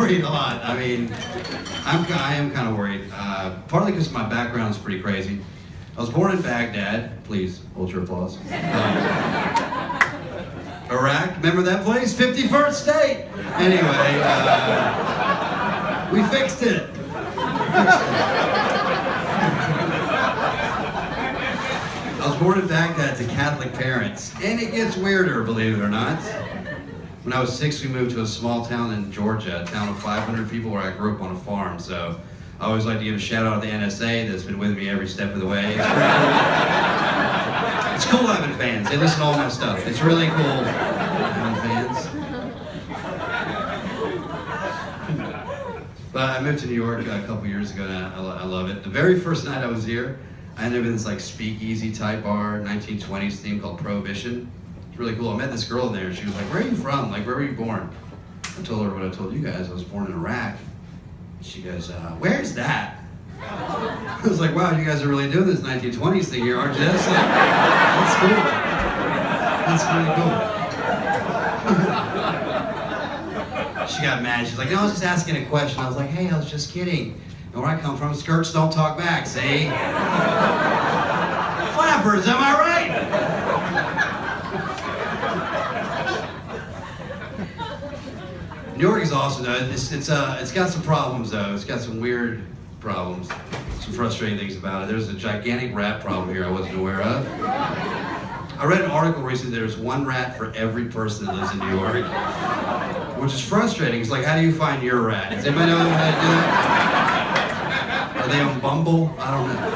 worried a lot. I mean, I am kind of worried. Partly because my background is pretty crazy. I was born in Baghdad. Please hold your applause. Iraq, remember that place? 51st state. Anyway, we fixed it. I was born in Baghdad to Catholic parents, and it gets weirder, believe it or not. When I was 6, we moved to a small town in Georgia, a town of 500 people where I grew up on a farm. So I always like to give a shout out to the NSA that's been with me every step of the way. It's pretty cool. It's cool having fans. They listen to all my stuff. It's really cool having fans. But I moved to New York a couple years ago now. I love it. The very first night I was here, I ended up in this like speakeasy type bar, 1920s theme called Prohibition. It's really cool. I met this girl in there. She was like, "Where are you from? Like, where were you born?" I told her what I told you guys. I was born in Iraq. She goes, "Where's that?" I was like, "Wow, you guys are really doing this 1920s thing here, aren't you?" That's cool. That's pretty cool. She got mad. She's like, "No, I was just asking a question." I was like, "Hey, I was just kidding. And where I come from, skirts don't talk back, see?" Flappers, am I right? New York is awesome though. It's got some problems though. It's got some weird problems, some frustrating things about it. There's a gigantic rat problem here I wasn't aware of. I read an article recently. There's one rat for every person that lives in New York, which is frustrating. It's like, how do you find your rat? Does anybody know how to do that? Are they on Bumble? I don't know.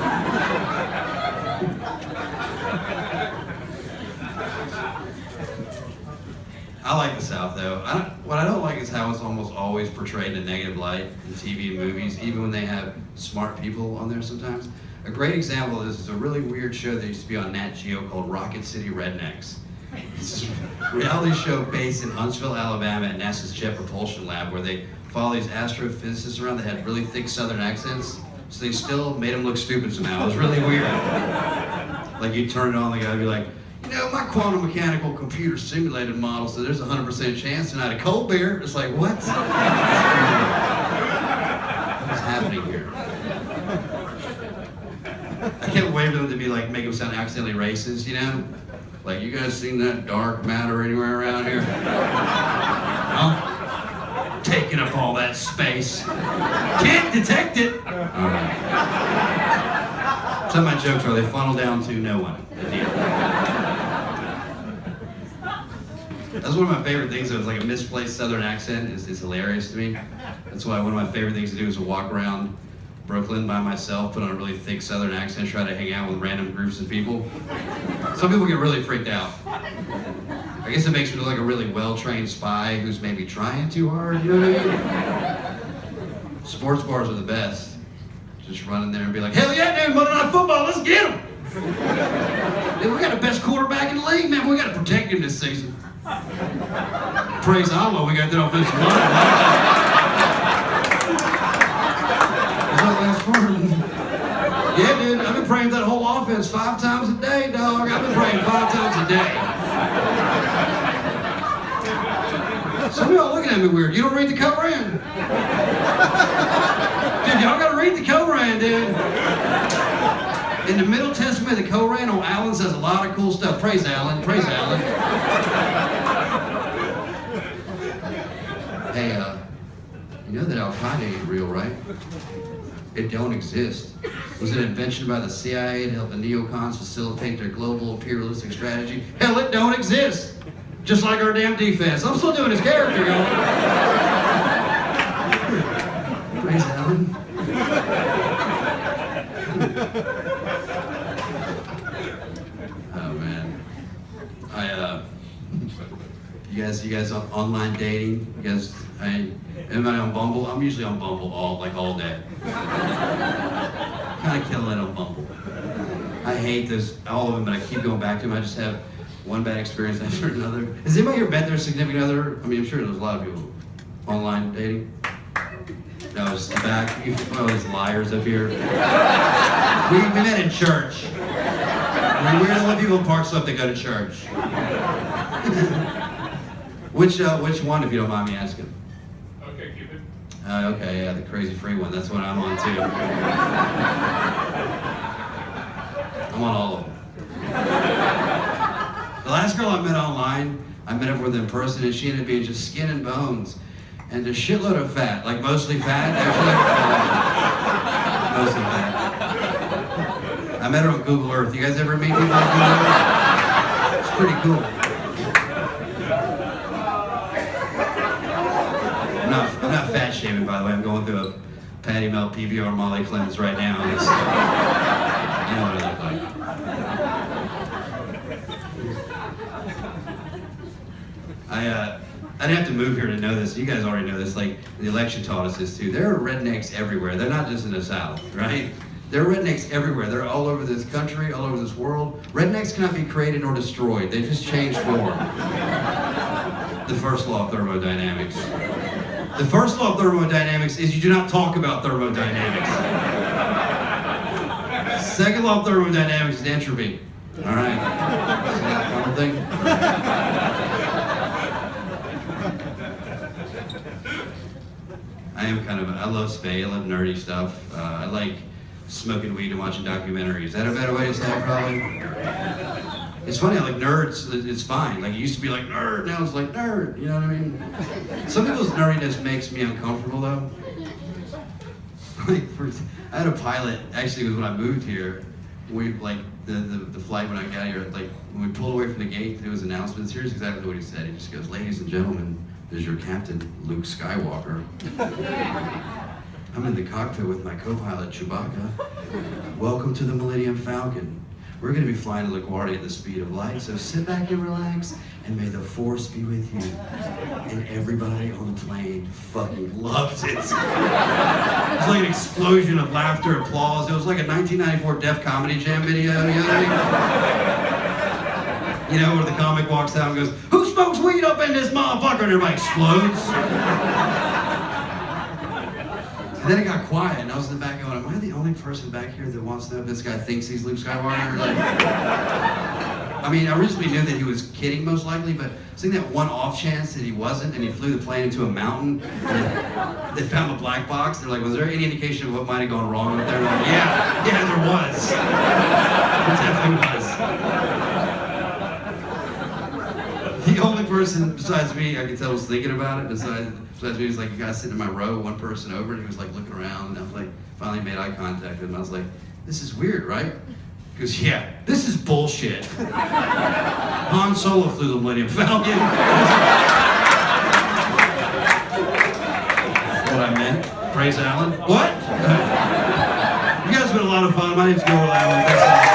I like the South though. What I don't like is how it's almost always portrayed in a negative light in TV and movies, even when they have smart people on there sometimes. A great example of this is a really weird show that used to be on Nat Geo called Rocket City Rednecks. It's a reality show based in Huntsville, Alabama at NASA's Jet Propulsion Lab where they follow these astrophysicists around that had really thick Southern accents, so they still made them look stupid somehow. It was really weird. Like you'd turn it on, the guy would be like, "You know, my quantum mechanical computer simulated model, so there's a 100% chance tonight of cold beer." It's like, what? What's happening here? I can't wait for them to be like, make them sound accidentally racist, you know? Like, "You guys seen that dark matter anywhere around here?" Huh? Taking up all that space. Can't detect it. All right. Some of my jokes are, they funnel down to no one at the end. That's one of my favorite things. It was like a misplaced Southern accent. It's hilarious to me. That's why one of my favorite things to do is to walk around Brooklyn by myself, put on a really thick Southern accent, try to hang out with random groups of people. Some people get really freaked out. I guess it makes me look like a really well-trained spy who's maybe trying too hard, you know what I mean? Sports bars are the best. Just run in there and be like, "Hell yeah, dude, Monday Night Football, let's get him!" Dude, we got the best quarterback in the league, man. We got to protect him this season. Praise Allah, we got that offensive line. Is that last part? Yeah, dude, I've been praying that whole offense 5 times a day, dog. I've been praying 5 times a day. Some of y'all looking at me weird. You don't read the Koran? Dude, y'all gotta read the Koran, dude. In the Middle Testament, the Koran on Alan says a lot of cool stuff. Praise Alan, praise Alan. Hey, you know that Al-Qaeda ain't real, right? It don't exist. Was it an invention by the CIA to help the neocons facilitate their global imperialistic strategy? Hell, it don't exist. Just like our damn defense. I'm still doing his character, y'all. Praise Alan. Oh man. You guys on online dating? You guys, anybody on Bumble? I'm usually on Bumble all day. Kind of killing it on Bumble. I hate this, all of them, but I keep going back to them. I just have one bad experience after another. Has anybody here met their significant other? I mean, I'm sure there's a lot of people online dating. No, it's the back. Oh, these liars up here. We met in church. We're the only people in Park Slope that go to church. Which one, if you don't mind me asking? Okay, Okay, yeah, the crazy free one. That's what I'm on too. I'm on all of them. The last girl I met online, I met her with in person, and she ended up being just skin and bones, and a shitload of fat, like mostly fat, actually. Mostly fat. I met her on Google Earth. You guys ever meet people on Google Earth? It's pretty cool. I'm not fat shaming, by the way. I'm going through a Patty Melt PBR Molly cleanse right now. It's, you know what I look like. I didn't have to move here to know this. You guys already know this. Like, the election taught us this too. There are rednecks everywhere. They're not just in the South, right? There are rednecks everywhere. They're all over this country, all over this world. Rednecks cannot be created nor destroyed. They just change form. The first law of thermodynamics. The first law of thermodynamics is you do not talk about thermodynamics. Second law of thermodynamics is entropy. All right. See that fun thing? I love spay, I love nerdy stuff. I like smoking weed and watching documentaries. Is that a better way to say it, probably? It's funny, I like nerds, it's fine. Like, it used to be like nerd, now it's like nerd, you know what I mean? Some people's nerdiness makes me uncomfortable, though. Like, I had a pilot, actually it was when I moved here, we, like, the flight when I got here, like, when we pulled away from the gate, there was announcements. Here's exactly what he said. He just goes, "Ladies and gentlemen, this is your captain, Luke Skywalker. I'm in the cockpit with my co-pilot, Chewbacca. Welcome to the Millennium Falcon. We're going to be flying to LaGuardia at the speed of light, so sit back and relax, and may the Force be with you." And everybody on the plane fucking loved it. It was like an explosion of laughter, applause. It was like a 1994 Def Comedy Jam video, you know what I mean? You know, where the comic walks out and goes, "Who smokes weed up in this motherfucker?" And everybody explodes. And then it got quiet, and I was in the back going, "Am I the only person back here that wants to know if this guy thinks he's Luke Skywalker?" Like, I mean, I originally knew that he was kidding, most likely, but seeing that one off chance that he wasn't, and he flew the plane into a mountain, and they found a black box. They're like, "Was there any indication of what might have gone wrong up there?" And I'm like, yeah, there was. There definitely was. The only person besides me I could tell was thinking about it, besides me, was like a guy sitting in my row, one person over, and he was like looking around, and I was like, finally made eye contact with him. I was like, "This is weird, right?" He goes, "Yeah, this is bullshit. Han Solo flew the Millennium Falcon." That's what I meant. Praise Alan. What? You guys have been a lot of fun. My name's Gilbert Lawand.